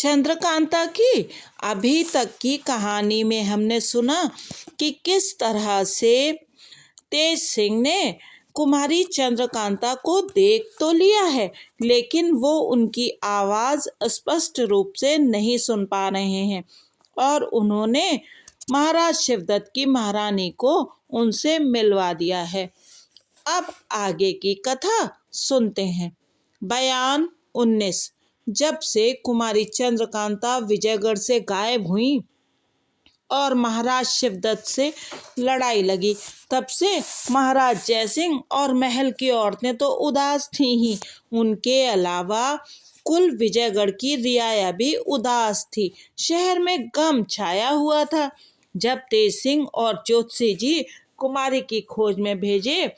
चंद्रकांता की अभी तक की कहानी में हमने सुना कि किस तरह से तेज सिंह ने कुमारी चंद्रकांता को देख तो लिया है, लेकिन वो उनकी आवाज स्पष्ट रूप से नहीं सुन पा रहे हैं और उन्होंने महाराज शिवदत्त की महारानी को उनसे मिलवा दिया है। अब आगे की कथा सुनते हैं। बयान 19। जब से कुमारी चंद्रकांता विजयगढ़ से गायब हुई और महाराज शिवदत्त से लड़ाई लगी, तब से महाराज जयसिंह और महल की औरतें तो उदास थीं ही, उनके अलावा कुल विजयगढ़ की रियाया भी उदास थी। शहर में गम छाया हुआ था। जब तेज सिंह और ज्योतिषी जी कुमारी की खोज में भेजे,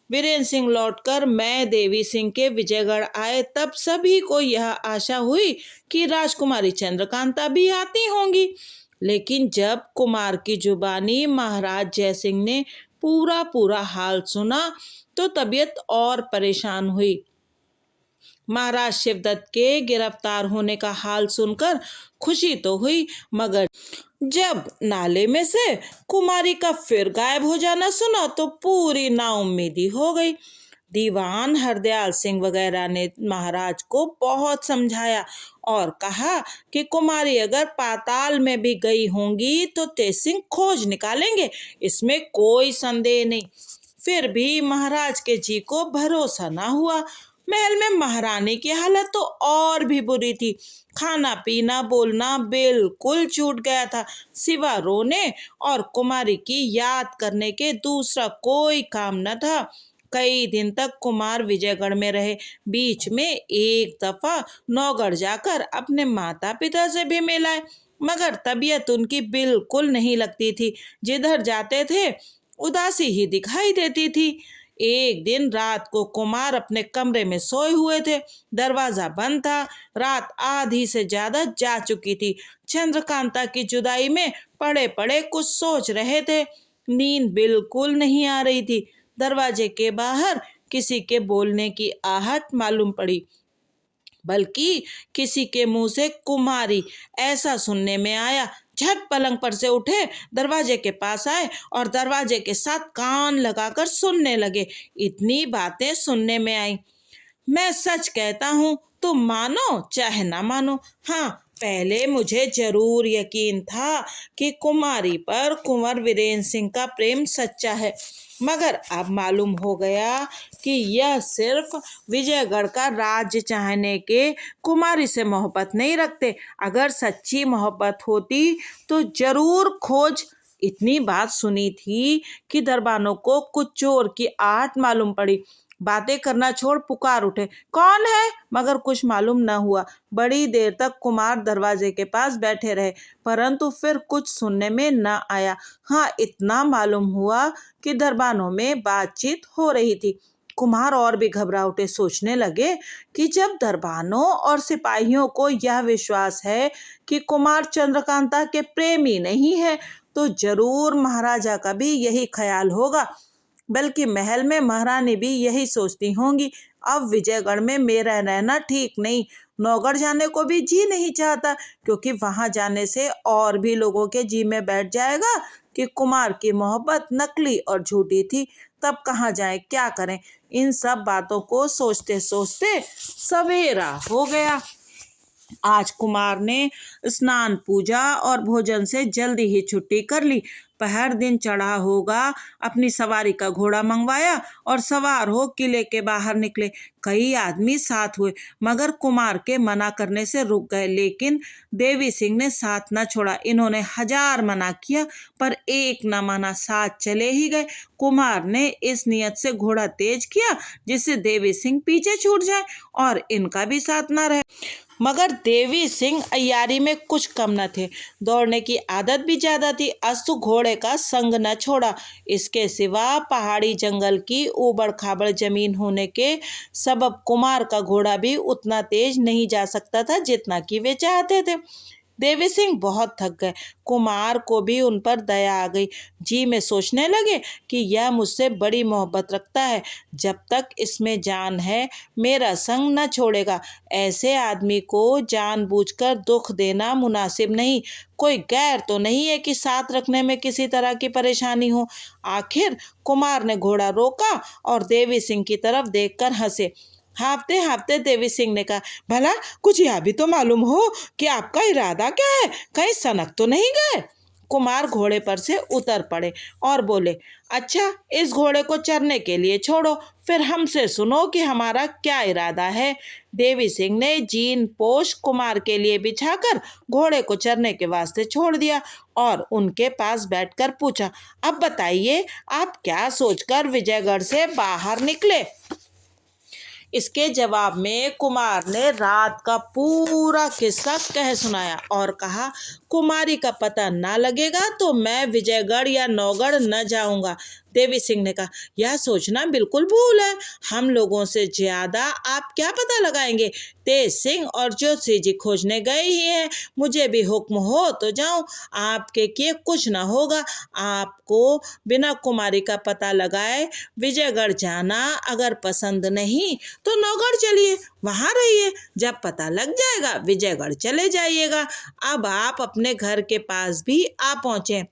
वीरेंद्र सिंह लौटकर मैं देवी सिंह के विजयगढ़ आए, तब सभी को यह आशा हुई कि राजकुमारी चंद्रकांता भी आती होंगी। लेकिन जब कुमार की जुबानी महाराज जयसिंह ने पूरा हाल सुना तो तबीयत और परेशान हुई। महाराज शिवदत्त के गिरफ्तार होने का हाल सुनकर खुशी तो हुई, मगर जब नाले में से कुमारी का फिर गायब हो जाना सुना तो पूरी नाउम्मीदी हो गई। दीवान हरदयाल सिंह वगैरह ने महाराज को बहुत समझाया और कहा कि कुमारी अगर पाताल में भी गई होंगी तो तेज सिंह खोज निकालेंगे, इसमें कोई संदेह नहीं। फिर भी महाराज के जी को भरोसा ना हुआ। महल में महारानी की हालत तो और भी बुरी थी। खाना पीना बोलना बिल्कुल छूट गया था। सिवा रोने और कुमारी की याद करने के दूसरा कोई काम न था। कई दिन तक कुमार विजयगढ़ में रहे। बीच में एक दफा नौगढ़ जाकर अपने माता पिता से भी मिलाए, मगर तबीयत उनकी बिल्कुल नहीं लगती थी। जिधर जाते थे उदासी ही दिखाई देती थी। एक दिन रात को कुमार अपने कमरे में सोए हुए थे। दरवाजा बंद था। रात आधी से ज्यादा जा चुकी थी। चंद्रकांता की जुदाई में पड़े पड़े कुछ सोच रहे थे। नींद बिल्कुल नहीं आ रही थी। दरवाजे के बाहर किसी के बोलने की आहट मालूम पड़ी, बल्कि किसी के मुंह से कुमारी, ऐसा सुनने में आया। झट पलंग पर से उठे, दरवाजे के पास आए और दरवाजे के साथ कान लगाकर सुनने लगे। इतनी बातें सुनने में आई। मैं सच कहता हूँ, तुम मानो चाहे ना मानो, हाँ, पहले मुझे जरूर यकीन था कि कुमारी पर कुंवर वीरेंद्र सिंह का प्रेम सच्चा है, मगर अब मालूम हो गया कि यह सिर्फ विजयगढ़ का राज्य चाहने के कुमारी से मोहब्बत नहीं रखते। अगर सच्ची मोहब्बत होती तो जरूर खोज। इतनी बात सुनी थी कि दरबानों को कुछ चोर की आहट मालूम पड़ी। बातें करना छोड़ पुकार उठे, कौन है? मगर कुछ मालूम न हुआ। बड़ी देर तक कुमार दरवाजे के पास बैठे रहे, परंतु फिर कुछ सुनने में न आया। हाँ, इतना मालूम हुआ कि दरबानों में बातचीत हो रही थी। कुमार और भी घबरा उठे। सोचने लगे कि जब दरबानों और सिपाहियों को यह विश्वास है कि कुमार चंद्रकांता के प्रेमी नहीं है, तो जरूर महाराजा का भी यही ख्याल होगा, बल्कि महल में महारानी भी यही सोचती होंगी। अब विजयगढ़ में मेरा रहना ठीक नहीं। नौगढ़ जाने को भी जी नहीं चाहता, क्योंकि वहां जाने से और भी लोगों के जी में बैठ जाएगा कि कुमार की मोहब्बत नकली और झूठी थी। तब कहाँ जाए, क्या करें? इन सब बातों को सोचते सोचते सवेरा हो गया। आज कुमार ने स्नान पूजा और भोजन से जल्दी ही छुट्टी कर ली। पहर दिन चढ़ा होगा, अपनी सवारी का घोड़ा मंगवाया और सवार हो किले के बाहर निकले। कई आदमी साथ हुए, मगर कुमार के मना करने से रुक गए। लेकिन देवी सिंह ने साथ न छोड़ा। इन्होंने 1000 मना किया पर एक न माना, साथ चले ही गए। कुमार ने इस नियत से घोड़ा तेज किया जिससे देवी सिंह पीछे छूट जाए और इनका भी साथ न रहे। मगर देवी सिंह अय्यारी में कुछ कम न थे। दौड़ने की आदत भी ज्यादा थी। अस्तु घोड़े का संग न छोड़ा। इसके सिवा पहाड़ी जंगल की ऊबड़ खाबड़ जमीन होने के सबब कुमार का घोड़ा भी उतना तेज नहीं जा सकता था जितना कि वे चाहते थे। देवी सिंह बहुत थक गए। कुमार को भी उन पर दया आ गई। जी में सोचने लगे कि यह मुझसे बड़ी मोहब्बत रखता है, जब तक इसमें जान है मेरा संग न छोड़ेगा। ऐसे आदमी को जानबूझकर दुख देना मुनासिब नहीं। कोई गैर तो नहीं है कि साथ रखने में किसी तरह की परेशानी हो। आखिर कुमार ने घोड़ा रोका और देवी सिंह की तरफ देखकर हंसे। हाँफते हाँफते देवी सिंह ने कहा, भला कुछ यह भी तो मालूम हो कि आपका इरादा क्या है, कहीं सनक तो नहीं गए। कुमार घोड़े पर से उतर पड़े और बोले, अच्छा, इस घोड़े को चरने के लिए छोड़ो, फिर हमसे सुनो कि हमारा क्या इरादा है। देवी सिंह ने जीन पोश कुमार के लिए बिछाकर घोड़े को चरने के वास्ते छोड़ दिया और उनके पास बैठकर पूछा, अब बताइए, आप क्या सोचकर विजयगढ़ से बाहर निकले। इसके जवाब में कुमार ने रात का पूरा किस्सा कह सुनाया और कहा, कुमारी का पता ना लगेगा तो मैं विजयगढ़ या नौगढ़ न जाऊंगा। देवी सिंह ने कहा, यह सोचना बिल्कुल भूल है। हम लोगों से ज्यादा आप क्या पता लगाएंगे। तेज सिंह और ज्योतिषी जी खोजने गए ही हैं। मुझे भी हुक्म हो तो जाऊं, आपके किए कुछ ना होगा। आपको बिना कुमारी का पता लगाए विजयगढ़ जाना अगर पसंद नहीं तो नौगढ़ चलिए, वहां रहिए। जब पता लग जाएगा विजयगढ़ चले जाइएगा। अब आप अपने घर के पास भी आ पहुंचे।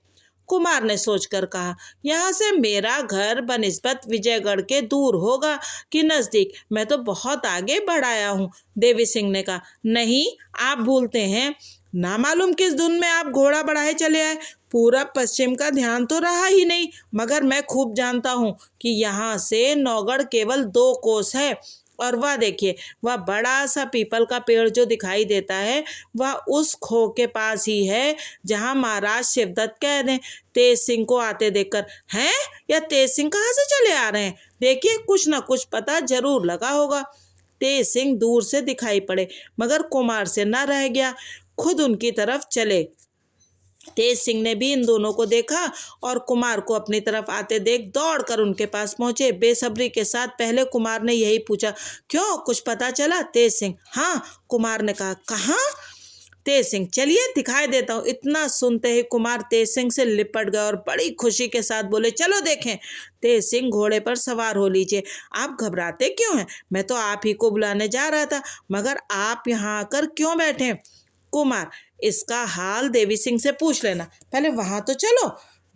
कुमार ने सोचकर कहा, यहाँ से मेरा घर बनिस्बत विजयगढ़ के दूर होगा कि नजदीक, मैं तो बहुत आगे बढ़ आया हूँ। देवी सिंह ने कहा, नहीं, आप भूलते हैं। ना मालूम किस धुन में आप घोड़ा बढ़ाए चले आए। पूरब पश्चिम का ध्यान तो रहा ही नहीं, मगर मैं खूब जानता हूँ कि यहाँ से नौगढ़ केवल 2 कोस है। और वह देखिए, वह बड़ा सा पीपल का पेड़ जो दिखाई देता है, वह उस खो के पास ही है जहाँ महाराज शिवदत्त कह दें तेज सिंह को आते देखकर, हैं, या तेज सिंह कहाँ से चले आ रहे हैं। देखिए, कुछ ना कुछ पता जरूर लगा होगा। तेज सिंह दूर से दिखाई पड़े, मगर कुमार से न रह गया, खुद उनकी तरफ चले। तेज सिंह ने भी इन दोनों को देखा और कुमार को अपनी तरफ आते देख दौड़कर उनके पास पहुंचे। बेसब्री के साथ पहले कुमार ने यही पूछा, क्यों, कुछ पता चला। तेज सिंह, हाँ। कुमार ने कहा, कहाँ। तेज सिंह, चलिए दिखाई देता हूँ। इतना सुनते ही कुमार तेज सिंह से लिपट गए और बड़ी खुशी के साथ बोले, चलो देखें। तेज सिंह, घोड़े पर सवार हो लीजिए। आप घबराते क्यों हैं, मैं तो आप ही को बुलाने जा रहा था, मगर आप यहाँ आकर क्यों बैठे। कुमार, इसका हाल देवी सिंह से पूछ लेना, पहले वहां तो चलो।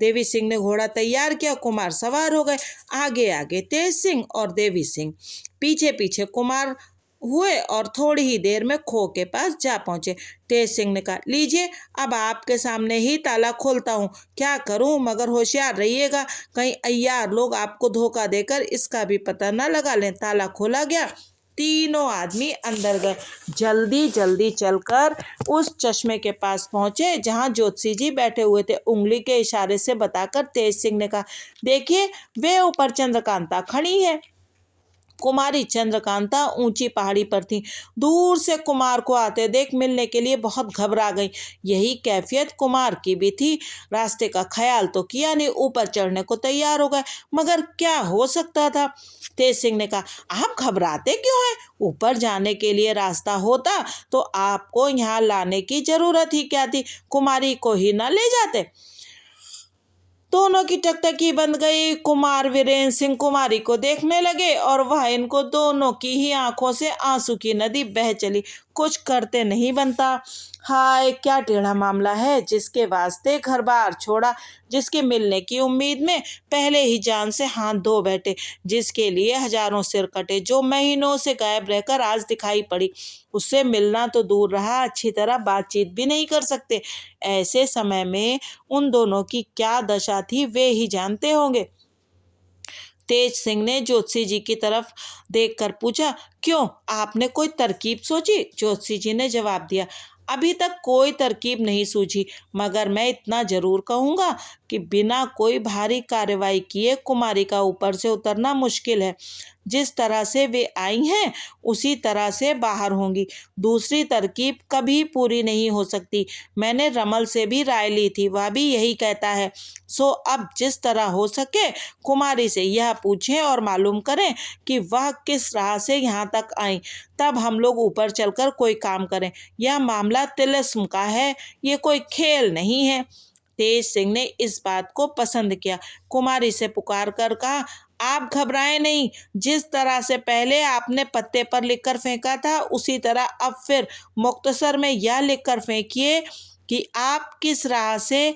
देवी सिंह ने घोड़ा तैयार किया, कुमार सवार हो गए। आगे आगे तेज सिंह और देवी सिंह पीछे पीछे कुमार हुए और थोड़ी ही देर में खो के पास जा पहुंचे। तेज सिंह ने कहा, लीजिए, अब आपके सामने ही ताला खोलता हूँ। क्या करूँ, मगर होशियार रहिएगा, कहीं अय्यार लोग आपको धोखा देकर इसका भी पता न लगा लें। ताला खोला गया, तीनों आदमी अंदर गए। जल्दी जल्दी चलकर उस चश्मे के पास पहुंचे जहां ज्योतिषी जी बैठे हुए थे। उंगली के इशारे से बताकर तेज सिंह ने कहा, देखिए, वे ऊपर चंद्रकांता खड़ी है। कुमारी चंद्रकांता ऊंची पहाड़ी पर थी। दूर से कुमार को आते देख मिलने के लिए बहुत घबरा गई। यही कैफियत कुमार की भी थी। रास्ते का ख्याल तो किया नहीं, ऊपर चढ़ने को तैयार हो गए, मगर क्या हो सकता था। तेज सिंह ने कहा, आप घबराते क्यों हैं, ऊपर जाने के लिए रास्ता होता तो आपको यहाँ लाने की जरूरत ही क्या थी, कुमारी को ही ना ले जाते। दोनों की टकटकी बंद गई। कुमार वीरेंद्र सिंह कुमारी को देखने लगे और वह इनको दोनों की ही आंखों से आंसू की नदी बह चली। कुछ करते नहीं बनता। हाय, क्या टेढ़ा मामला है, जिसके वास्ते घर बार छोड़ा, जिसके मिलने की उम्मीद में पहले ही जान से हाथ धो बैठे, जिसके लिए हजारों सिर कटे, जो महीनों से गायब रहकर आज दिखाई पड़ी। उससे मिलना तो दूर रहा, अच्छी तरह बातचीत भी नहीं कर सकते। ऐसे समय में उन दोनों की क्या दशा थी वे ही जानते होंगे। तेज सिंह ने ज्योतिषी जी की तरफ देखकर पूछा, क्यों, आपने कोई तरकीब सोची। ज्योतिषी जी ने जवाब दिया, अभी तक कोई तरकीब नहीं सूझी, मगर मैं इतना जरूर कहूँगा कि बिना कोई भारी कार्रवाई किए कुमारी का ऊपर से उतरना मुश्किल है। जिस तरह से वे आई हैं उसी तरह से बाहर होंगी। दूसरी तरकीब कभी पूरी नहीं हो सकती। मैंने रमल से भी राय ली थी, वह भी यही कहता है। सो अब जिस तरह हो सके कुमारी से यह पूछें और मालूम करें कि वह किस राह से यहाँ तक आई, तब हम लोग ऊपर चलकर कोई काम करें। यह मामला तिलिस्म का है, ये कोई खेल नहीं है। तेज सिंह ने इस बात को पसंद किया। कुमारी से पुकार कर कहा, आप घबराएं नहीं, जिस तरह से पहले आपने पत्ते पर लिखकर फेंका था उसी तरह अब फिर मुख्तसर में यह लिखकर फेंकिए कि आप किस राह से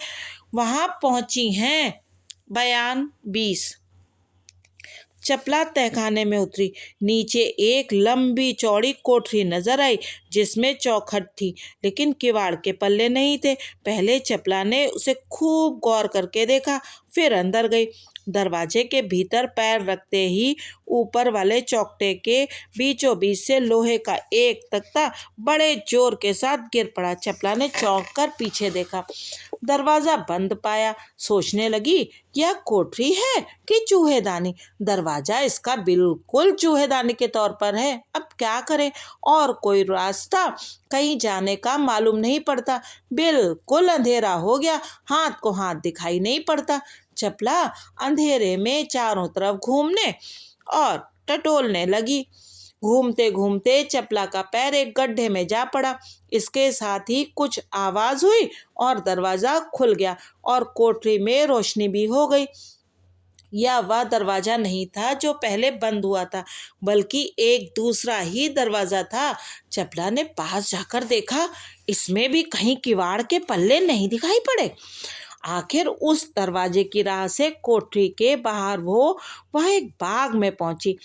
वहां पहुंची हैं। बयान 20। चपला तहखाने में उतरी। नीचे एक लंबी चौड़ी कोठरी नजर आई जिसमें चौखट थी, लेकिन किवाड़ के पल्ले नहीं थे। पहले चपला ने उसे खूब गौर करके देखा, फिर अंदर गई। दरवाजे के भीतर पैर रखते ही ऊपर वाले चौखटे के बीचों बीच से लोहे का एक तख्ता बड़े जोर के साथ गिर पड़ा। चपला ने चौंक कर पीछे देखा, दरवाजा बंद पाया। सोचने लगी, यह कोठरी है कि चूहेदानी। दरवाजा इसका बिल्कुल चूहेदानी के तौर पर है। अब क्या करें, और कोई रास्ता कहीं जाने का मालूम नहीं पड़ता। बिल्कुल अंधेरा हो गया, हाथ को हाथ दिखाई नहीं पड़ता। चपला अंधेरे में चारों तरफ घूमने और टटोलने लगी। घूमते घूमते चपला का पैर एक गड्ढे में जा पड़ा। इसके साथ ही कुछ आवाज हुई और दरवाजा खुल गया और कोठरी में रोशनी भी हो गई। यह वह दरवाजा नहीं था जो पहले बंद हुआ था, बल्कि एक दूसरा ही दरवाजा था। चपला ने पास जाकर देखा, इसमें भी कहीं किवाड़ के पल्ले नहीं दिखाई पड़े। आखिर उस दरवाजे की राह से कोठरी के बाहर वह एक बाग में पहुंची।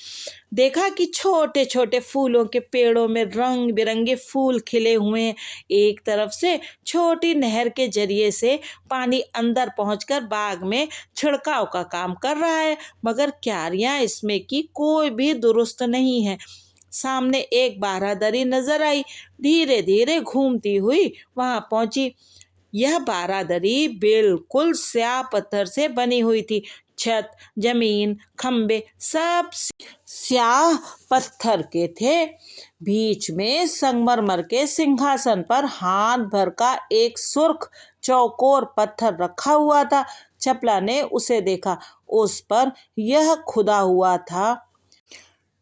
देखा कि छोटे छोटे फूलों के पेड़ों में रंग बिरंगे फूल खिले हुए हैं। एक तरफ से छोटी नहर के जरिए से पानी अंदर पहुंचकर बाग में छिड़काव का काम कर रहा है, मगर क्यारियां इसमें की कोई भी दुरुस्त नहीं है। सामने एक बारादरी नजर आई, धीरे धीरे घूमती हुई वहां पहुंची। यह बारादरी बिल्कुल स्याह पत्थर से बनी हुई थी। छत, जमीन, खंबे सब स्याह पत्थर के थे। बीच में संगमरमर के सिंहासन पर हाथ भर का एक सुर्ख चौकोर पत्थर रखा हुआ था। चपला ने उसे देखा। उस पर यह खुदा हुआ था,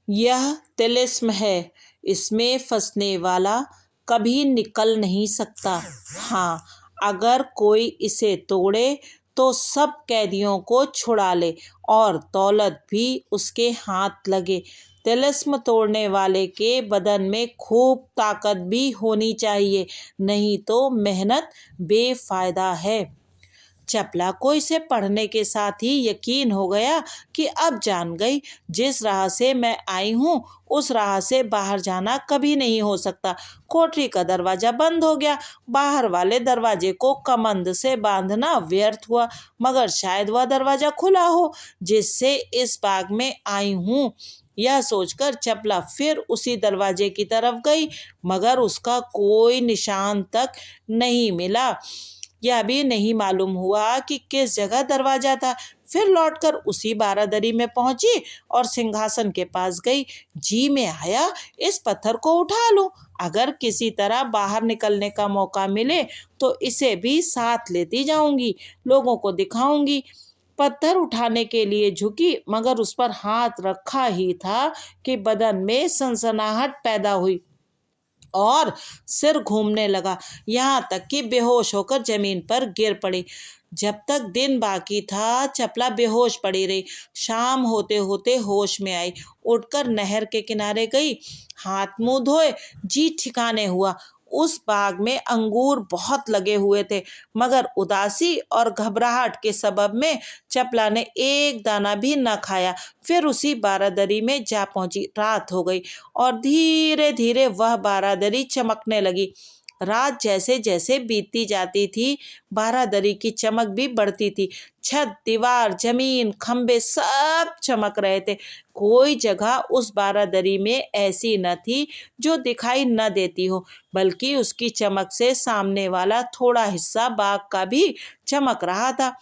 यह तिलिस्म है, इसमें फंसने वाला कभी निकल नहीं सकता। हाँ, अगर कोई इसे तोड़े तो सब कैदियों को छुड़ा ले और दौलत भी उसके हाथ लगे। तिलिस्म तोड़ने वाले के बदन में खूब ताकत भी होनी चाहिए, नहीं तो मेहनत बेफायदा है। चपला को इसे पढ़ने के साथ ही यकीन हो गया कि अब जान गई, जिस राह से मैं आई हूँ उस राह से बाहर जाना कभी नहीं हो सकता। कोठरी का दरवाजा बंद हो गया। बाहर वाले दरवाजे को कमंद से बांधना व्यर्थ हुआ, मगर शायद वह दरवाजा खुला हो जिससे इस बाग में आई हूँ। यह सोचकर चपला फिर उसी दरवाजे की तरफ गई, मगर उसका कोई निशान तक नहीं मिला। यह भी नहीं मालूम हुआ कि किस जगह दरवाजा था। फिर लौटकर उसी बारादरी में पहुंची और सिंहासन के पास गई। जी में आया, इस पत्थर को उठा लूं, अगर किसी तरह बाहर निकलने का मौका मिले तो इसे भी साथ लेती जाऊंगी, लोगों को दिखाऊंगी। पत्थर उठाने के लिए झुकी, मगर उस पर हाथ रखा ही था कि बदन में सनसनाहट पैदा हुई और सिर घूमने लगा, यहाँ तक कि बेहोश होकर जमीन पर गिर पड़ी। जब तक दिन बाकी था चपला बेहोश पड़ी रही। शाम होते होते होश में आई, उठकर नहर के किनारे गई, हाथ मुंह धोए, जी ठिकाने हुआ। उस बाग में अंगूर बहुत लगे हुए थे, मगर उदासी और घबराहट के सबब में चपला ने एक दाना भी न खाया। फिर उसी बारादरी में जा पहुंची। रात हो गई और धीरे धीरे वह बारादरी चमकने लगी। रात जैसे जैसे बीतती जाती थी बारादरी की चमक भी बढ़ती थी। छत, दीवार, जमीन, खंबे सब चमक रहे थे। कोई जगह उस बारादरी में ऐसी न थी जो दिखाई न देती हो, बल्कि उसकी चमक से सामने वाला थोड़ा हिस्सा बाग का भी चमक रहा था।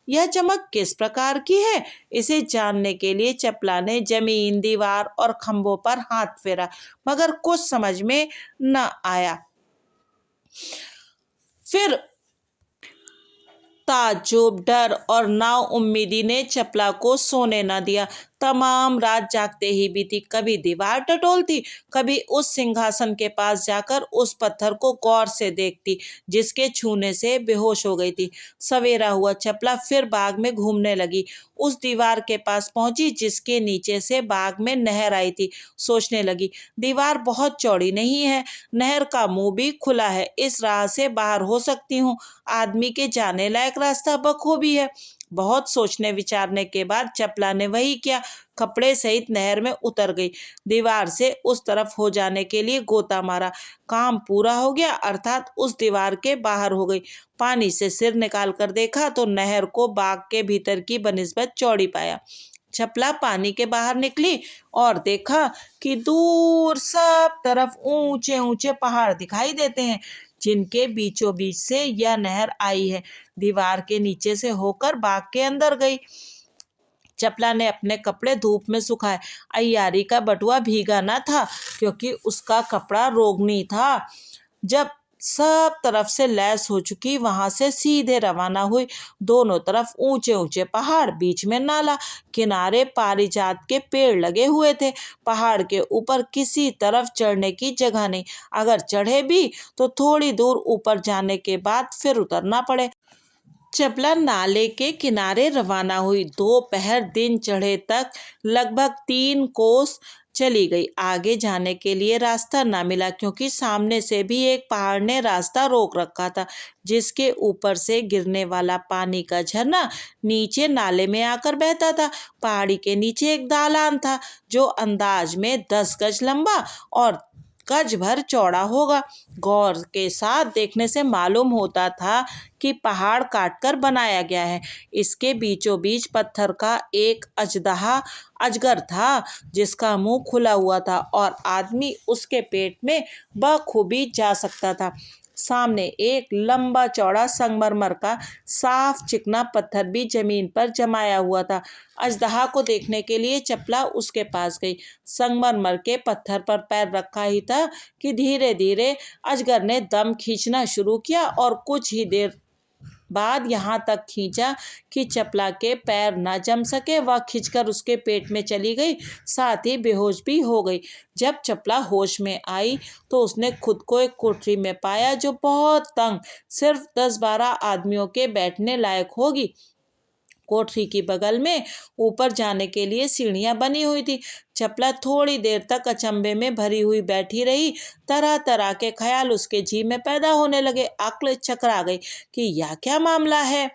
यह चमक किस प्रकार की है? इसे जानने के लिए चपला ने जमीन, दीवार और खंभों पर हाथ फेरा, मगर कुछ समझ में न आया। फिर ताज्जुब, डर और नाउम्मीदी ने चपला को सोने न दिया। तमाम रात जागते ही बीती। कभी दीवार टटोलती, कभी उस सिंहासन के पास जाकर उस पत्थर को गौर से देखती जिसके छूने से बेहोश हो गई थी। सवेरा हुआ, चपला फिर बाग में घूमने लगी। उस दीवार के पास पहुंची जिसके नीचे से बाग में नहर आई थी। सोचने लगी, दीवार बहुत चौड़ी नहीं है, नहर का मुंह भी खुला है, इस राह से बाहर हो सकती हूँ। आदमी के जाने लायक रास्ता बखूबी है। बहुत सोचने विचारने के बाद चपला ने वही किया, कपड़े सहित नहर में उतर गई। दीवार से उस तरफ हो जाने के लिए गोता मारा। काम पूरा हो गया, अर्थात उस दीवार के बाहर हो गई। पानी से सिर निकाल कर देखा तो नहर को बाग के भीतर की बनिस्बत चौड़ी पाया। चपला पानी के बाहर निकली और देखा कि दूर सब तरफ ऊंचे ऊंचे पहाड़ दिखाई देते हैं, जिनके बीचों बीच से यह नहर आई है। दीवार के नीचे से होकर बाग के अंदर गई। चपला ने अपने कपड़े धूप में सुखाए। अय्यारी का बटुआ भीगा न था क्योंकि उसका कपड़ा रोगनी था। जब सब तरफ से लैस हो चुकी, वहां से सीधे रवाना हुई। दोनों तरफ ऊंचे ऊंचे पहाड़, बीच में नाला, किनारे पारिजात के पेड़ लगे हुए थे। पहाड़ के ऊपर किसी तरफ चढ़ने की जगह नहीं। अगर चढ़े भी तो थोड़ी दूर ऊपर जाने के बाद फिर उतरना पड़े। चपला नाले के किनारे रवाना हुई। दोपहर दिन चढ़े तक लगभग 3 कोस चली गई। आगे जाने के लिए रास्ता ना मिला क्योंकि सामने से भी एक पहाड़ ने रास्ता रोक रखा था, जिसके ऊपर से गिरने वाला पानी का झरना नीचे नाले में आकर बहता था। पहाड़ी के नीचे एक दालान था जो अंदाज में 10 गज लंबा और गज भर चौड़ा होगा। गौर के साथ देखने से मालूम होता था कि पहाड़ काटकर बनाया गया है। इसके बीचों बीच पत्थर का एक अजदहा अजगर था जिसका मुंह खुला हुआ था और आदमी उसके पेट में बखूबी जा सकता था। सामने एक लंबा चौड़ा संगमरमर का साफ चिकना पत्थर भी जमीन पर जमाया हुआ था। अजदहा को देखने के लिए चपला उसके पास गई। संगमरमर के पत्थर पर पैर रखा ही था कि धीरे धीरे अजगर ने दम खींचना शुरू किया और कुछ ही देर बाद यहाँ तक खींचा कि चपला के पैर न जम सके। वह खींचकर उसके पेट में चली गई, साथ ही बेहोश भी हो गई। जब चपला होश में आई तो उसने खुद को एक कोठरी में पाया जो बहुत तंग, सिर्फ 10-12 आदमियों के बैठने लायक होगी। कोठरी की बगल में ऊपर जाने के लिए सीढ़ियां बनी हुई थी। चपला थोड़ी देर तक अचंभे में भरी हुई बैठी रही। तरह तरह के ख्याल उसके जी में पैदा होने लगे। अक्ल चकरा गई कि यह क्या मामला है।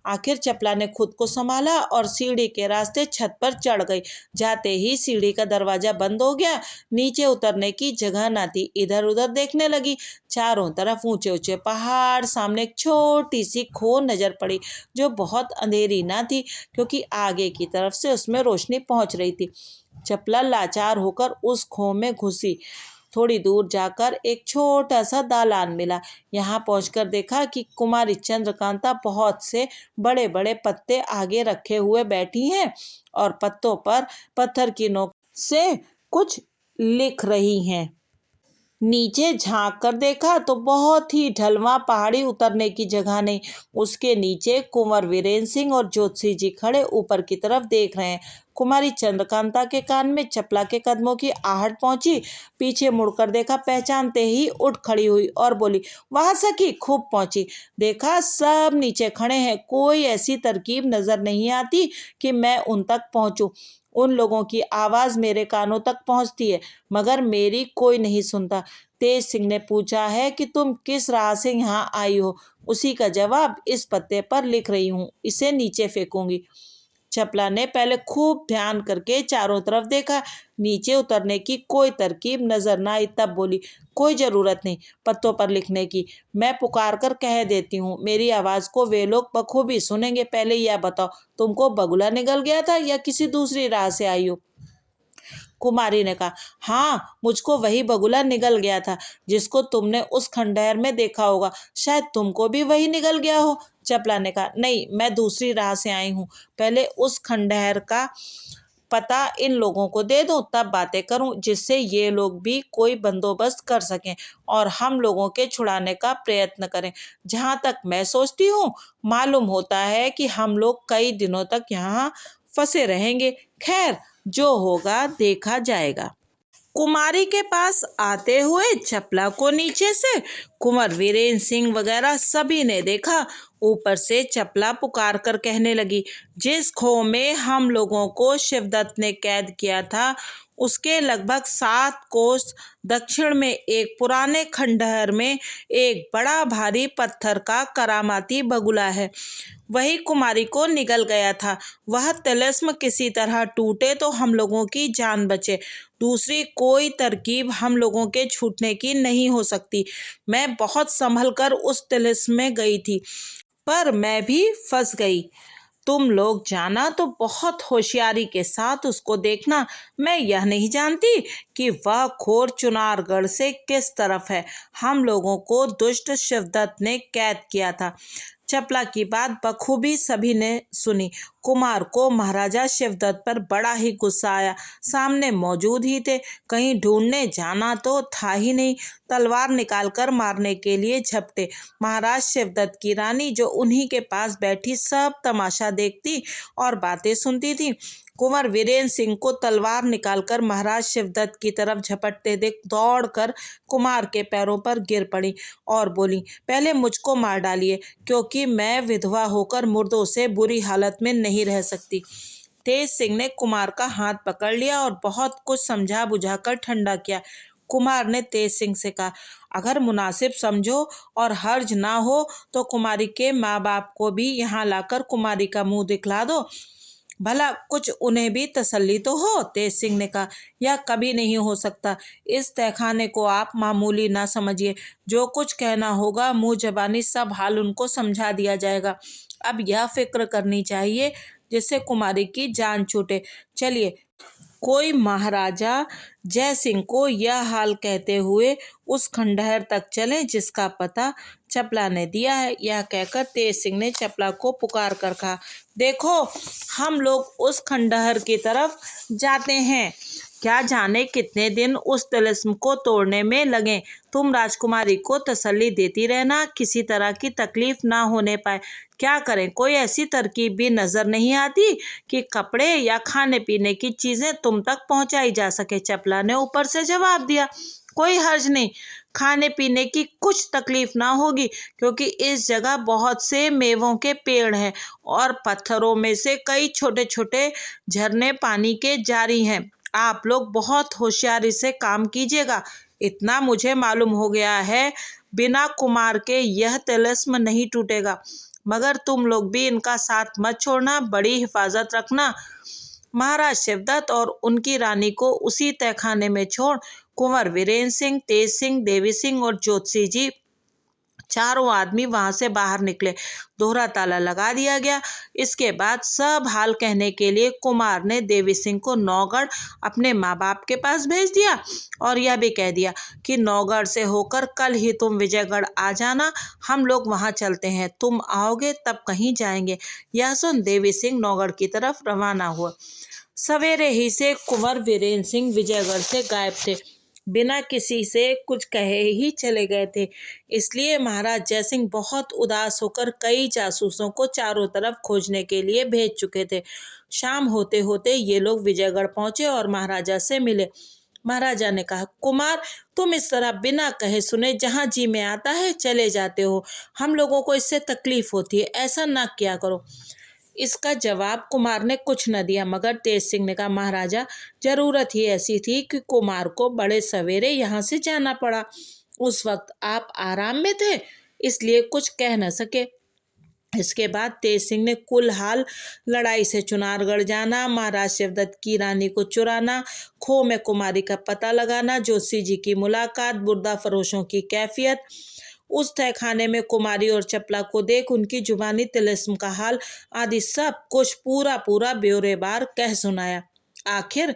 आखिर चपला ने खुद को संभाला और सीढ़ी के रास्ते छत पर चढ़ गई। जाते ही सीढ़ी का दरवाजा बंद हो गया। नीचे उतरने की जगह न थी। इधर उधर देखने लगी। चारों तरफ ऊंचे ऊंचे पहाड़। सामने एक छोटी सी खो नजर पड़ी जो बहुत अंधेरी न थी क्योंकि आगे की तरफ से उसमें रोशनी पहुंच रही थी। चपला लाचार होकर उस खो में घुसी। थोड़ी दूर जाकर एक छोटा सा दालान मिला। यहाँ पहुंचकर देखा कि कुमारी चंद्रकांता बहुत से बड़े बड़े पत्ते आगे रखे हुए बैठी हैं और पत्तों पर पत्थर की नोक से कुछ लिख रही हैं। नीचे झांक कर देखा तो बहुत ही ढलवां पहाड़ी, उतरने की जगह नहीं। उसके नीचे कुंवर वीरेंद्र सिंह और ज्योतिषी जी खड़े ऊपर की तरफ देख रहे हैं। कुमारी चंद्रकांता के कान में चपला के कदमों की आहट पहुंची। पीछे मुड़कर देखा, पहचानते ही उठ खड़ी हुई और बोली, वहां सखी। खूब पहुंची। देखा सब नीचे खड़े हैं। कोई ऐसी तरकीब नजर नहीं आती कि मैं उन तक पहुंचूं। उन लोगों की आवाज मेरे कानों तक पहुंचती है मगर मेरी कोई नहीं सुनता। तेज सिंह ने पूछा है कि तुम किस राह से यहाँ आई हो। उसी का जवाब इस पत्ते पर लिख रही हूँ, इसे नीचे फेंकूंगी। चपला ने पहले खूब ध्यान करके चारों तरफ देखा। नीचे उतरने की कोई तरकीब नजर न आई। तब बोली, कोई जरूरत नहीं पत्तों पर लिखने की, मैं पुकार कर कह देती हूँ। मेरी आवाज को वे लोग बखूबी सुनेंगे। पहले यह बताओ, तुमको बगुला निगल गया था या किसी दूसरी राह से आई हो? कुमारी ने कहा, हाँ, मुझको वही बगुला निगल गया था जिसको तुमने उस खंडहर में देखा होगा। शायद तुमको भी वही निगल गया हो। चपला ने कहा, नहीं, मैं दूसरी राह से आई हूँ। पहले उस खंडहर का पता इन लोगों को दे दूं, तब बातें करूं, जिससे ये लोग भी कोई बंदोबस्त कर सकें और हम लोगों के छुड़ाने का प्रयत्न करें। जहां तक मैं सोचती हूँ, मालूम होता है कि हम लोग कई दिनों तक यहाँ फंसे रहेंगे। खैर, जो होगा देखा जाएगा। कुमारी के पास आते हुए चपला को नीचे से कुंवर वीरेंद्र सिंह वगैरह सभी ने देखा। ऊपर से चपला पुकार कर कहने लगी, जिस खो में हम लोगों को शिवदत्त ने कैद किया था, उसके लगभग 7 कोस दक्षिण में एक पुराने खंडहर में एक बड़ा भारी पत्थर का करामाती बगुला है। वही कुमारी को निगल गया था। वह तिलिस्म किसी तरह टूटे तो हम लोगों की जान बचे। दूसरी कोई तरकीब हम लोगों के छूटने की नहीं हो सकती। मैं बहुत संभल कर उस तिलिस्म में गई थी, पर मैं भी फंस गई। तुम लोग जाना तो बहुत होशियारी के साथ उसको देखना। मैं यह नहीं जानती कि वह खोर चुनारगढ़ से किस तरफ है। हम लोगों को दुष्ट शिवदत्त ने कैद किया था। चपला की बात बखूबी सभी ने सुनी। कुमार को महाराजा शिवदत्त पर बड़ा ही गुस्सा आया। सामने मौजूद ही थे, कहीं ढूंढने जाना तो था ही नहीं। तलवार निकालकर मारने के लिए झपटे। महाराज शिवदत्त की रानी, जो उन्हीं के पास बैठी सब तमाशा देखती और बातें सुनती थी, कुंवर वीरेंद्र सिंह को तलवार निकालकर महाराज शिवदत्त की तरफ झपटते देख दौड़कर कुमार के पैरों पर गिर पड़ी और बोली, पहले मुझको मार डालिए, क्योंकि मैं विधवा होकर मुर्दों से बुरी हालत में नहीं रह सकती। तेज सिंह ने कुमार का हाथ पकड़ लिया और बहुत कुछ समझा बुझाकर ठंडा किया। कुमार ने तेज सिंह से कहा, अगर मुनासिब समझो और हर्ज ना हो तो कुमारी के माँ बाप को भी यहाँ लाकर कुमारी का मुंह दिखला दो, भला कुछ उन्हें भी तसल्ली तो हो। तेज सिंह ने कहा, यह कभी नहीं हो सकता। इस तहखाने को आप मामूली ना समझिए। जो कुछ कहना होगा मुंह जबानी सब हाल उनको समझा दिया जाएगा। अब यह फिक्र करनी चाहिए जिससे कुमारी की जान छूटे। चलिए, कोई महाराजा जय सिंह को यह हाल कहते हुए उस खंडहर तक चले जिसका पता चपला ने दिया है। यह कहकर तेज सिंह ने चपला को पुकार कर कहा, देखो, हम लोग उस खंडहर की तरफ जाते हैं। क्या जाने कितने दिन उस तिलिस्म को तोड़ने में लगे। तुम राजकुमारी को तसल्ली देती रहना, किसी तरह की तकलीफ ना होने पाए। क्या करें, कोई ऐसी तरकीब भी नजर नहीं आती कि कपड़े या खाने पीने की चीजें तुम तक पहुंचाई जा सके। चपला ने ऊपर से जवाब दिया, कोई हर्ज नहीं, खाने पीने की कुछ तकलीफ ना होगी, क्योंकि इस जगह बहुत से मेवों के पेड़ हैं और पत्थरों में से कई छोटे छोटे झरने पानी के जारी हैं। आप लोग बहुत होशियारी से काम कीजिएगा। इतना मुझे मालूम हो गया है, बिना कुमार के यह तिलिस्म नहीं टूटेगा। मगर तुम लोग भी इनका साथ मत छोड़ना, बड़ी हिफाजत रखना। महाराज शिवदत्त और उनकी रानी को उसी तहखाने में छोड़ कुंवर वीरेंद्र सिंह, तेज सिंह, देवी सिंह और ज्योतिषी जी चारों आदमी वहां से बाहर निकले। दोहरा ताला लगा दिया गया। इसके बाद सब हाल कहने के लिए कुमार ने देवी सिंह को नौगढ़ अपने माँ बाप के पास भेज दिया और यह भी कह दिया कि नौगढ़ से होकर कल ही तुम विजयगढ़ आ जाना, हम लोग वहां चलते हैं, तुम आओगे तब कहीं जाएंगे। यह सुन देवी सिंह नौगढ़ की तरफ रवाना हुआ। सवेरे ही से कुंवर वीरेंद्र सिंह विजयगढ़ से गायब थे, बिना किसी से कुछ कहे ही चले गए थे। इसलिए महाराज जयसिंह बहुत उदास होकर कई जासूसों को चारों तरफ खोजने के लिए भेज चुके थे। शाम होते होते ये लोग विजयगढ़ पहुंचे और महाराजा से मिले। महाराजा ने कहा, कुमार, तुम इस तरह बिना कहे सुने जहां जी में आता है चले जाते हो। हम लोगों को इससे तकलीफ होती है, ऐसा ना किया करो। इसका जवाब कुमार ने कुछ न दिया, मगर तेज सिंह ने कहा, महाराजा, जरूरत ही ऐसी थी कि कुमार को बड़े सवेरे यहाँ से जाना पड़ा। उस वक्त आप आराम में थे, इसलिए कुछ कह न सके। इसके बाद तेज सिंह ने कुल हाल, लड़ाई से चुनारगढ़ जाना, महाराज शिवदत्त की रानी को चुराना, खो में कुमारी का पता लगाना, जोशी जी की मुलाकात, बुर्दा फरोशों की कैफियत, उस तहखाने में कुमारी और चपला को देख उनकी जुबानी तिलिस्म का हाल आदि सब कुछ पूरा पूरा ब्यौरेवार कह सुनाया। आखिर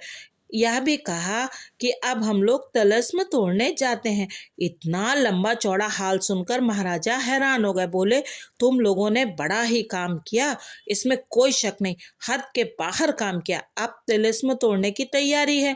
यह भी कहा कि अब हम लोग तिलिस्म तोड़ने जाते हैं। इतना लंबा चौड़ा हाल सुनकर महाराजा हैरान हो गए। बोले, तुम लोगों ने बड़ा ही काम किया, इसमें कोई शक नहीं, हद के बाहर काम किया। अब तिलिस्म तोड़ने की तैयारी है,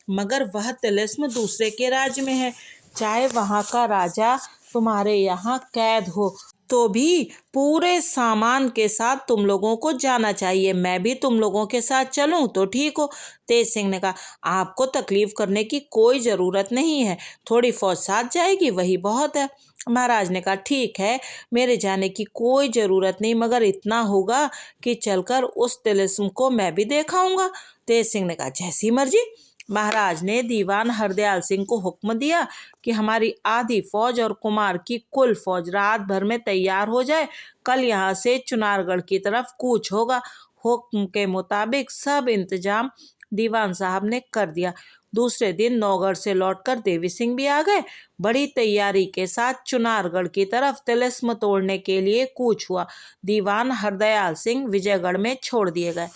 मगर वह तिलिस्म दूसरे के राज्य में है। चाहे वहाँ का राजा तुम्हारे यहाँ कैद हो तो भी पूरे सामान के साथ तुम लोगों को जाना चाहिए। मैं भी तुम लोगों के साथ चलूं तो ठीक हो। तेज सिंह ने कहा, आपको तकलीफ करने की कोई ज़रूरत नहीं है, थोड़ी फौज साथ जाएगी वही बहुत है। महाराज ने कहा, ठीक है, मेरे जाने की कोई ज़रूरत नहीं, मगर इतना होगा कि चलकर उस तिलिस्म को मैं भी देखाऊंगा। तेज सिंह ने कहा, जैसी मर्जी। महाराज ने दीवान हरदयाल सिंह को हुक्म दिया कि हमारी आधी फौज और कुमार की कुल फौज रात भर में तैयार हो जाए, कल यहाँ से चुनारगढ़ की तरफ कूच होगा। हुक्म के मुताबिक सब इंतजाम दीवान साहब ने कर दिया। दूसरे दिन नौगढ़ से लौटकर देवी सिंह भी आ गए। बड़ी तैयारी के साथ चुनारगढ़ की तरफ तिलिस्म तोड़ने के लिए कूच हुआ। दीवान हरदयाल सिंह विजयगढ़ में छोड़ दिए गए।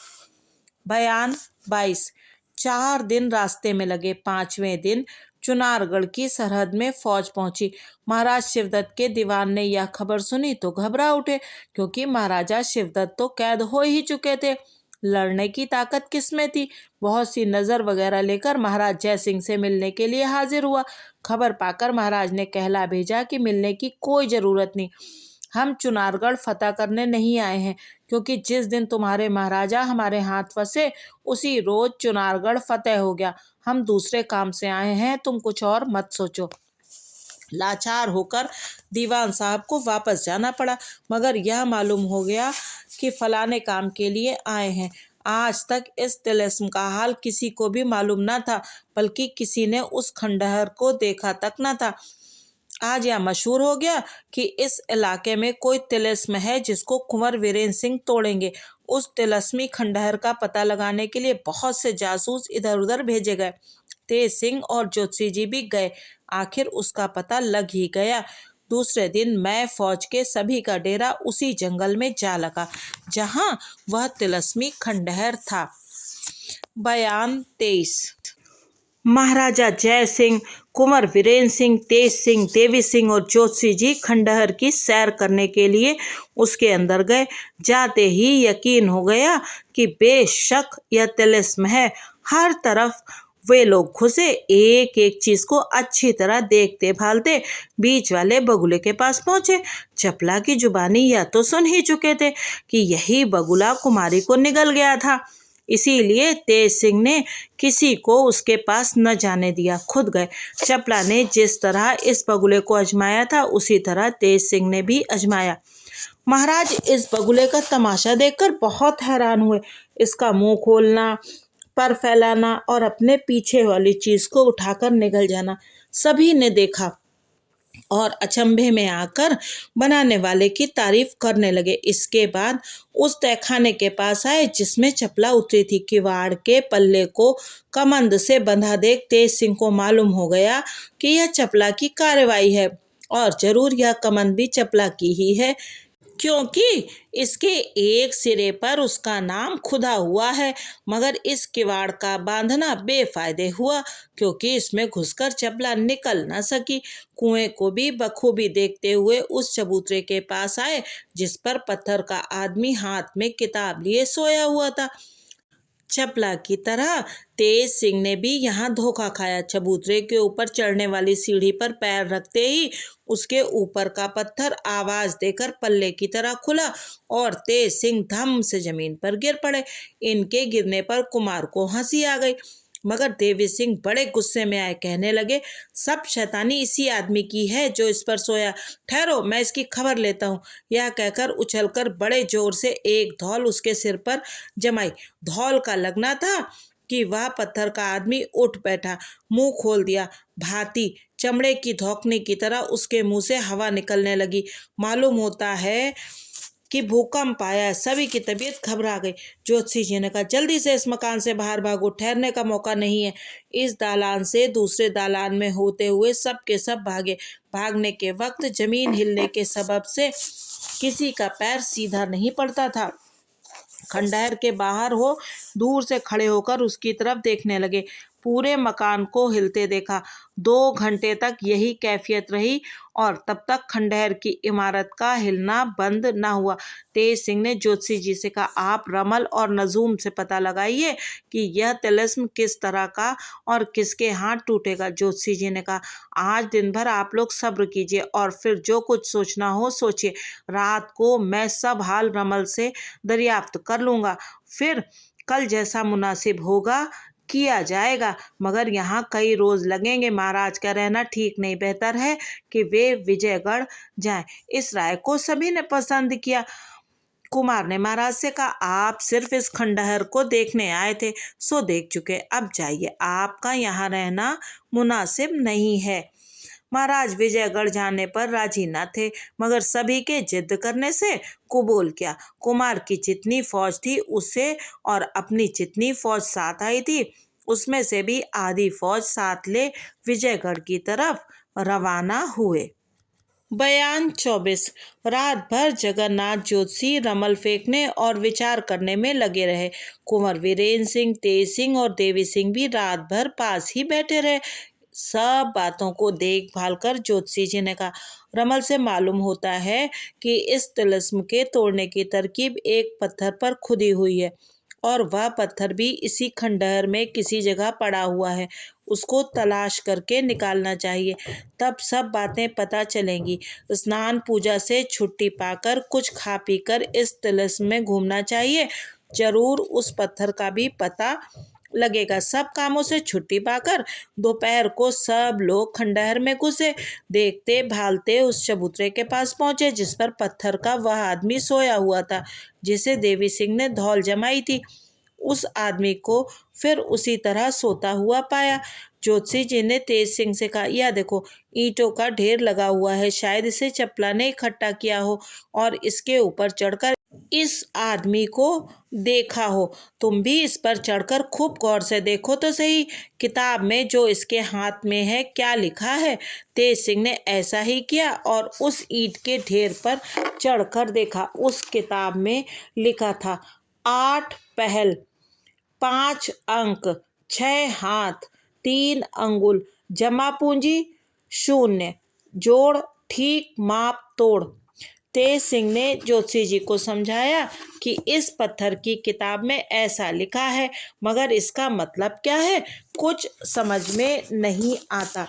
बयान 22। 4 दिन रास्ते में लगे। 5वें दिन चुनारगढ़ की सरहद में फौज पहुंची। महाराज शिवदत्त के दीवान ने यह खबर सुनी तो घबरा उठे, क्योंकि महाराजा शिवदत्त तो कैद हो ही चुके थे। लड़ने की ताकत किसमें थी। बहुत सी नज़र वगैरह लेकर महाराज जय सिंह से मिलने के लिए हाजिर हुआ। खबर पाकर महाराज ने कहला भेजा कि मिलने की कोई ज़रूरत नहीं, हम चुनारगढ़ फतह करने नहीं आए हैं, क्योंकि जिस दिन तुम्हारे महाराजा हमारे हाथ फंसे उसी रोज चुनारगढ़ फतेह हो गया। हम दूसरे काम से आए हैं, तुम कुछ और मत सोचो। लाचार होकर दीवान साहब को वापस जाना पड़ा, मगर यह मालूम हो गया कि फलाने काम के लिए आए हैं। आज तक इस तिलिस्म का हाल किसी को भी मालूम न था, बल्कि किसी ने उस खंडहर को देखा तक न था। आज यह मशहूर हो गया कि इस इलाके में कोई तिलिस्म है जिसको कुंवर वीरेंद्र सिंह तोड़ेंगे। उस तिलिस्मी खंडहर का पता लगाने के लिए बहुत से जासूस इधर उधर भेजे गए। तेज सिंह और ज्योतिषी जी भी गए। आखिर उसका पता लग ही गया। दूसरे दिन मैं फौज के सभी का डेरा उसी जंगल में जा लगा जहां वह तिलिस्मी खंडहर था। बयान 23। महाराजा जय सिंह, कुंवर वीरेंद्र सिंह, तेज सिंह, देवी सिंह और ज्योतिषी जी खंडहर की सैर करने के लिए उसके अंदर गए। जाते ही यकीन हो गया कि बेशक यह तिलिस्म है। हर तरफ वे लोग घुसे, एक एक चीज को अच्छी तरह देखते भालते बीच वाले बगुले के पास पहुंचे। चपला की जुबानी यह तो सुन ही चुके थे कि यही बगुला कुमारी को निगल गया था। इसीलिए तेज सिंह ने किसी को उसके पास न जाने दिया, खुद गए। चपला ने जिस तरह इस बगुले को आजमाया था उसी तरह तेज सिंह ने भी आजमाया। महाराज इस बगुले का तमाशा देखकर बहुत हैरान हुए। इसका मुंह खोलना, पर फैलाना और अपने पीछे वाली चीज को उठाकर निगल जाना सभी ने देखा और अचंभे में आकर बनाने वाले की तारीफ करने लगे। इसके बाद उस तहखाने के पास आए जिसमें चपला उतरी थी। किवाड़ के पल्ले को कमंद से बंधा देख तेज सिंह को मालूम हो गया कि यह चपला की कार्रवाई है, और जरूर यह कमंद भी चपला की ही है, क्योंकि इसके एक सिरे पर उसका नाम खुदा हुआ है। मगर इस किवाड़ का बांधना बेफायदे हुआ, क्योंकि इसमें घुसकर चपला निकल न सकी। कुएं को भी बखूबी देखते हुए उस चबूतरे के पास आए जिस पर पत्थर का आदमी हाथ में किताब लिए सोया हुआ था। चपला की तरह तेज सिंह ने भी यहाँ धोखा खाया। चबूतरे के ऊपर चढ़ने वाली सीढ़ी पर पैर रखते ही उसके ऊपर का पत्थर आवाज देकर पल्ले की तरह खुला और तेज सिंह धम से जमीन पर गिर पड़े। इनके गिरने पर कुमार को हंसी आ गई, मगर देवी सिंह बड़े गुस्से में आए। कहने लगे, सब शैतानी इसी आदमी की है जो इस पर सोया। ठहरो, मैं इसकी खबर लेता हूँ। यह कहकर उछलकर बड़े जोर से एक धौल उसके सिर पर जमाई। धौल का लगना था कि वह पत्थर का आदमी उठ बैठा, मुंह खोल दिया। भांति चमड़े की धौकनी की तरह उसके मुंह से हवा निकलने लगी। मालूम होता है कि भूकंप आया। सभी की तबीयत घबरा गई। ज्योतिषी जी ने कहा, जल्दी से इस मकान से बाहर भागो, ठहरने का मौका नहीं है। इस दालान से दूसरे दालान में होते हुए सब के सब भागे। भागने के वक्त जमीन हिलने के सबब से किसी का पैर सीधा नहीं पड़ता था। खंडहर के बाहर हो दूर से खड़े होकर उसकी तरफ देखने लगे। पूरे मकान को हिलते देखा। 2 घंटे तक यही कैफियत रही और तब तक खंडहर की इमारत का हिलना बंद न हुआ। तेज सिंह ने ज्योतिषी जी से कहा, आप रमल और नजूम से पता लगाइए कि यह तिलिस्म किस तरह का और किसके हाथ टूटेगा। ज्योतिषी जी ने कहा, आज दिन भर आप लोग सब्र कीजिए और फिर जो कुछ सोचना हो सोचिए। रात को मैं सब हाल रमल से दरियाफ्त कर लूँगा, फिर कल जैसा मुनासिब होगा किया जाएगा। मगर यहाँ कई रोज लगेंगे। महाराज का रहना ठीक नहीं। बेहतर है कि वे विजयगढ़ जाएं। इस राय को सभी ने पसंद किया। कुमार ने महाराज से कहा, आप सिर्फ इस खंडहर को देखने आए थे, सो देख चुके, अब जाइए, आपका यहाँ रहना मुनासिब नहीं है। महाराज विजयगढ़ जाने पर राजी न थे, मगर सभी के जिद करने से कबूल किया। कुमार की जितनी फौज थी उससे और अपनी जितनी फौज साथ आई थी उसमें से भी आधी फौज साथ ले विजयगढ़ की तरफ रवाना हुए। बयान 24। रात भर जगन्नाथ ज्योतिषी रमल फेंकने और विचार करने में लगे रहे। कुंवर वीरेंद्र सिंह, तेज सिंह और देवी सिंह भी रात भर पास ही बैठे रहे। सब बातों को देखभाल कर ज्योतिषी जी ने कहा, रमल से मालूम होता है कि इस तिलिस्म के तोड़ने की तरकीब एक पत्थर पर खुदी हुई है और वह पत्थर भी इसी खंडहर में किसी जगह पड़ा हुआ है। उसको तलाश करके निकालना चाहिए, तब सब बातें पता चलेंगी। स्नान पूजा से छुट्टी पाकर कुछ खा पीकर इस तिलिस्म में घूमना चाहिए। जरूर उस पत्थर का भी पता लगेगा। सब कामों से छुट्टी पाकर दोपहर को सब लोग खंडहर में घुसे। देखते भालते उस चबूतरे के पास पहुंचे जिस पर पत्थर का वह आदमी सोया हुआ था जिसे देवी सिंह ने धौल जमाई थी। उस आदमी को फिर उसी तरह सोता हुआ पाया। ज्योतिषी जी ने तेज सिंह से कहा, यह देखो, ईंटों का ढेर लगा हुआ है, शायद इसे चपला ने इकट्ठा किया हो और इसके ऊपर चढ़कर इस आदमी को देखा हो। तुम भी इस पर चढ़कर खूब गौर से देखो तो सही, किताब में जो इसके हाथ में है क्या लिखा है। तेज सिंह ने ऐसा ही किया और उस ईंट के ढेर पर चढ़कर देखा। उस किताब में लिखा था, 8 पहल, 5 अंक, 6 हाथ, 3 अंगुल, जमा पूंजी 0, जोड़ ठीक, माप तोड़। तेज सिंह ने ज्योतिषी जी को समझाया कि इस पत्थर की किताब में ऐसा लिखा है, मगर इसका मतलब क्या है कुछ समझ में नहीं आता।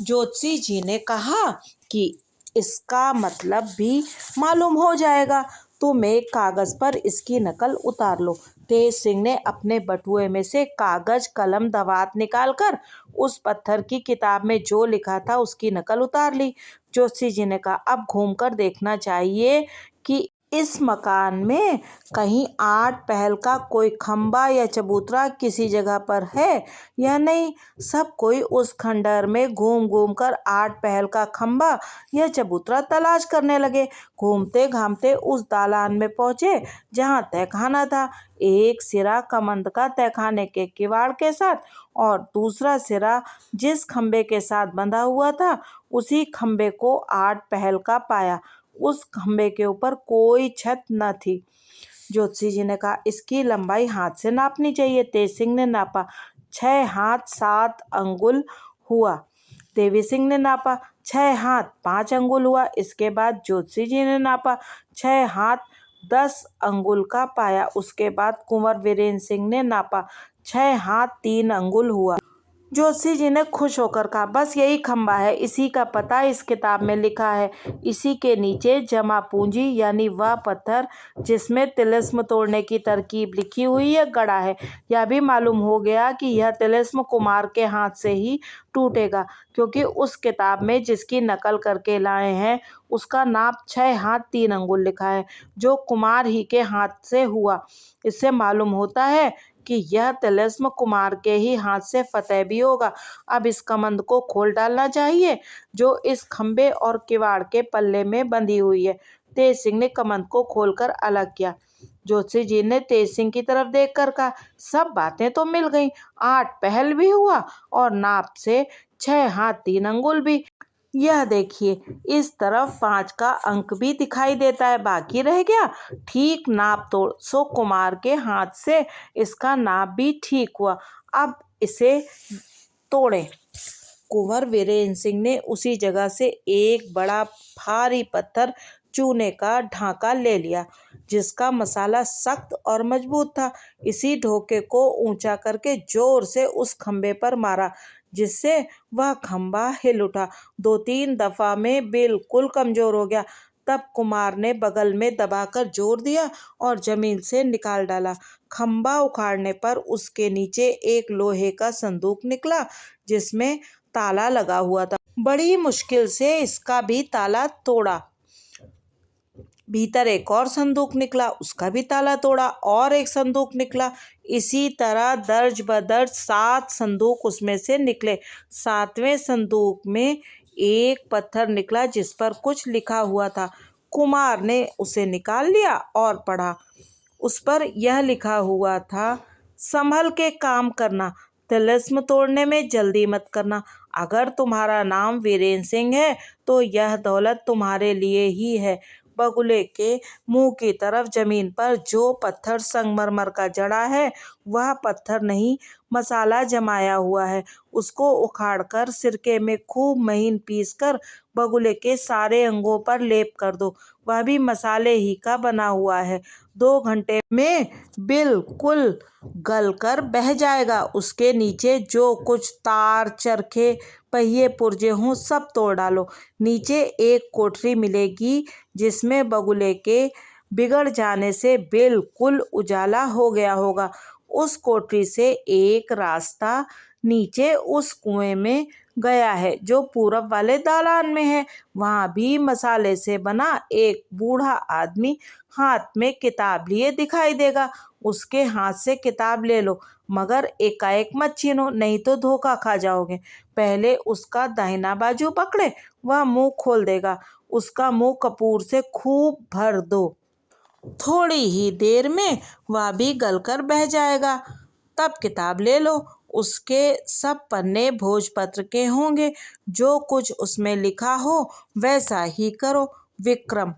ज्योतिषी जी ने कहा कि इसका मतलब भी मालूम हो जाएगा, तुम एक कागज पर इसकी नकल उतार लो। तेज सिंह ने अपने बटुए में से कागज, कलम, दवात निकालकर उस पत्थर की किताब में जो लिखा था उसकी नकल उतार ली। ज्योतिषी जी ने कहा, अब घूमकर देखना चाहिए कि इस मकान में कहीं 8 पहल का कोई खंबा या चबूतरा किसी जगह पर है या नहीं। सब कोई उस खंडहर में घूम घूम कर 8 पहल का खंबा या चबूतरा तलाश करने लगे। घूमते घामते उस दालान में पहुंचे जहां तहखाना था। एक सिरा कमंद का तहखाने के किवाड़ के साथ और दूसरा सिरा जिस खंबे के साथ बंधा हुआ था उसी खंबे को 8 पहल का पाया। उस खंबे के ऊपर कोई छत न थी। ज्योतिषी जी ने कहा, इसकी लंबाई हाथ से नापनी चाहिए। तेज सिंह ने नापा, 6 हाथ 7 अंगुल हुआ। देवी सिंह ने नापा, 6 हाथ 5 अंगुल हुआ। इसके बाद ज्योतिषी जी ने नापा, 6 हाथ 10 अंगुल का पाया। उसके बाद कुंवर वीरेंद्र सिंह ने नापा, 6 हाथ 3 अंगुल हुआ। ज्योतिषी जी ने खुश होकर कहा, बस यही खंबा है, इसी का पता इस किताब में लिखा है। इसी के नीचे जमा पूंजी यानी वह पत्थर जिसमें तिलिस्म तोड़ने की तरकीब लिखी हुई है गड़ा है। यह भी मालूम हो गया कि यह तिलिस्म कुमार के हाथ से ही टूटेगा, क्योंकि उस किताब में जिसकी नकल करके लाए हैं उसका नाप 6 हाथ 3 अंगुल लिखा है, जो कुमार ही के हाथ से हुआ। इससे मालूम होता है कि यह तिलिस्म कुमार के ही हाथ से फतेह भी होगा। अब इस कमंद को खोल डालना चाहिए जो इस खंबे और किवाड़ के पल्ले में बंधी हुई है। तेज सिंह ने कमंद को खोलकर अलग किया। ज्योतिषी जी ने तेज सिंह की तरफ देखकर कहा, सब बातें तो मिल गईं, 8 पहल भी हुआ और नाप से 6 हाथ 3 अंगुल भी। यह देखिए, इस तरफ 5 का अंक भी दिखाई देता है, बाकी रह गया ठीक नाप तोड़। सो कुमार के हाथ से इसका नाप भी ठीक हुआ। अब इसे तोड़ें। कुंवर वीरेंद्र सिंह ने उसी जगह से एक बड़ा भारी पत्थर चूने का ढांका ले लिया, जिसका मसाला सख्त और मजबूत था। इसी ढोके को ऊंचा करके जोर से उस खंबे पर मारा, जिससे वह खंबा हिल उठा। 2-3 दफा में बिल्कुल कमजोर हो गया। तब कुमार ने बगल में दबाकर जोर दिया और जमीन से निकाल डाला। खंबा उखाड़ने पर उसके नीचे एक लोहे का संदूक निकला, जिसमें ताला लगा हुआ था। बड़ी मुश्किल से इसका भी ताला तोड़ा। भीतर एक और संदूक निकला, उसका भी ताला तोड़ा। और एक संदूक निकला। इसी तरह दर्ज बदर्ज 7 संदूक उसमें से निकले। 7वें संदूक में एक पत्थर निकला, जिस पर कुछ लिखा हुआ था। कुमार ने उसे निकाल लिया और पढ़ा। उस पर यह लिखा हुआ था, संभल के काम करना, तिलिस्म तोड़ने में जल्दी मत करना। अगर तुम्हारा नाम वीरेंद्र सिंह है तो यह दौलत तुम्हारे लिए ही है। बगुले के मुंह की तरफ जमीन पर जो पत्थर संगमरमर का जड़ा है, वह पत्थर नहीं, मसाला जमाया हुआ है। उसको उखाड़कर सिरके में खूब महीन पीसकर बगुले के सारे अंगों पर लेप कर दो। वह भी मसाले ही का बना हुआ है। 2 घंटे में बिल्कुल गल कर बह जाएगा। उसके नीचे जो कुछ तार, चरखे, पहिए पुर्जे हों, सब तोड़ डालो। नीचे एक कोठरी मिलेगी, जिसमें बगुले के बिगड़ जाने से बिल्कुल उजाला हो गया होगा। उस कोठरी से एक रास्ता नीचे उस कुएं में गया है, जो पूरब वाले दालान में है। वहां भी मसाले से बना एक बूढ़ा आदमी हाथ में किताब लिए दिखाई देगा। उसके हाथ से किताब ले लो, मगर एकाएक मत छीनो, नहीं तो धोखा खा जाओगे। पहले उसका दाहिना बाजू पकड़े, वह मुंह खोल देगा। उसका मुंह कपूर से खूब भर दो। थोड़ी ही देर में वह भी गलकर बह जाएगा। तब किताब ले लो। उसके सब पन्ने भोजपत्र के होंगे। जो कुछ उसमें लिखा हो वैसा ही करो। विक्रम।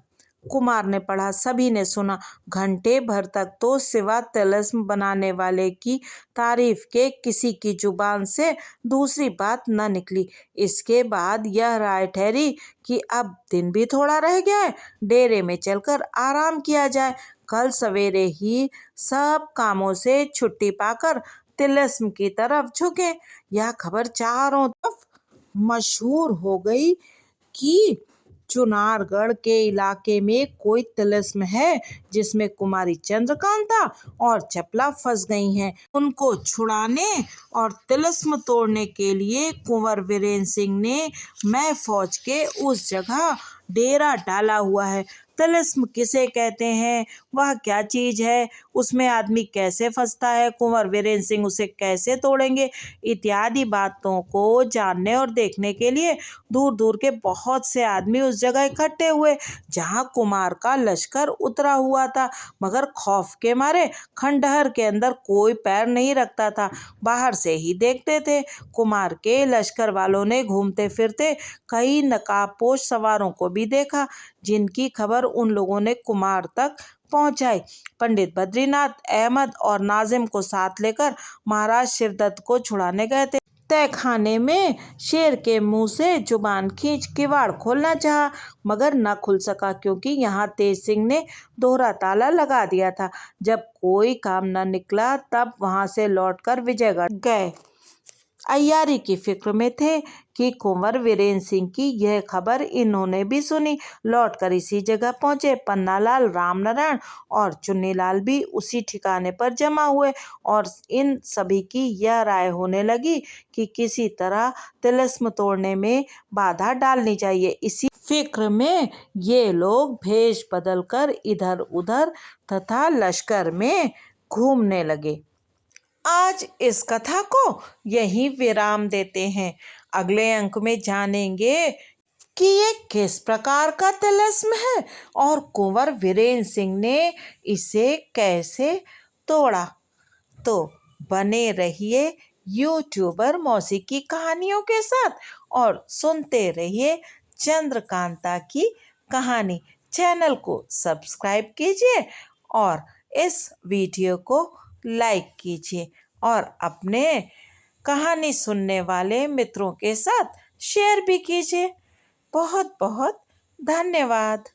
कुमार ने पढ़ा। सभी ने सुना। घंटे भर तक तो सिवा तिलिस्म बनाने वाले की तारीफ के किसी की जुबान से दूसरी बात न निकली। इसके बाद यह राय ठहरी कि अब दिन भी थोड़ा रह गया है, डेरे में चलकर आराम किया जाए। कल सवेरे ही सब कामों से छुट्टी पाकर तिलिस्म की तरफ झुके। यह खबर चारों तरफ मशहूर हो गई कि चुनारगढ़ के इलाके में कोई तिलिस्म है, जिसमें कुमारी चंद्रकांता और चपला फंस गई हैं। उनको छुड़ाने और तिलिस्म तोड़ने के लिए कुंवर वीरेंद्र सिंह ने मैं फौज के उस जगह डेरा डाला हुआ है। तिलिस्म किसे कहते हैं, वह क्या चीज है, उसमें आदमी कैसे फंसता है, कुंवर वीरेंद्र सिंह उसे कैसे तोड़ेंगे, इत्यादि बातों को जानने और देखने के लिए दूर दूर के बहुत से आदमी उस जगह इकट्ठे हुए, जहां कुमार का लश्कर उतरा हुआ था। मगर खौफ के मारे खंडहर के अंदर कोई पैर नहीं रखता था, बाहर से ही देखते थे। कुमार के लश्कर वालों ने घूमते फिरते कई नकाबपोश सवारों को भी देखा, जिनकी खबर उन लोगों ने कुमार तक पहुंचाई। पंडित बद्रीनाथ, अहमद और नाजिम को साथ लेकर महाराज शिवदत्त को छुड़ाने गए थे। तहखाने में शेर के मुंह से जुबान खींच किवाड़ खोलना चाहा, मगर न खुल सका, क्योंकि यहाँ तेज सिंह ने दोहरा ताला लगा दिया था। जब कोई काम न निकला, तब वहां से लौटकर विजयगढ़ गए। अय्यारी की फिक्र में थे कि कुंवर वीरेंद्र सिंह की यह खबर इन्होंने भी सुनी। लौटकर इसी जगह पहुंचे। पन्नालाल, रामनारायण और चुन्नीलाल भी उसी ठिकाने पर जमा हुए और इन सभी की यह राय होने लगी कि किसी तरह तिलिस्म तोड़ने में बाधा डालनी चाहिए। इसी फिक्र में ये लोग भेष बदलकर इधर उधर तथा लश्कर में घूमने लगे। आज इस कथा को यहीं विराम देते हैं। अगले अंक में जानेंगे कि ये किस प्रकार का तिलिस्म है और कुंवर वीरेंद्र सिंह ने इसे कैसे तोड़ा। तो बने रहिए यूट्यूबर मौसी की कहानियों के साथ और सुनते रहिए चंद्रकांता की कहानी। चैनल को सब्सक्राइब कीजिए और इस वीडियो को लाइक कीजिए और अपने कहानी सुनने वाले मित्रों के साथ शेयर भी कीजिए। बहुत बहुत धन्यवाद।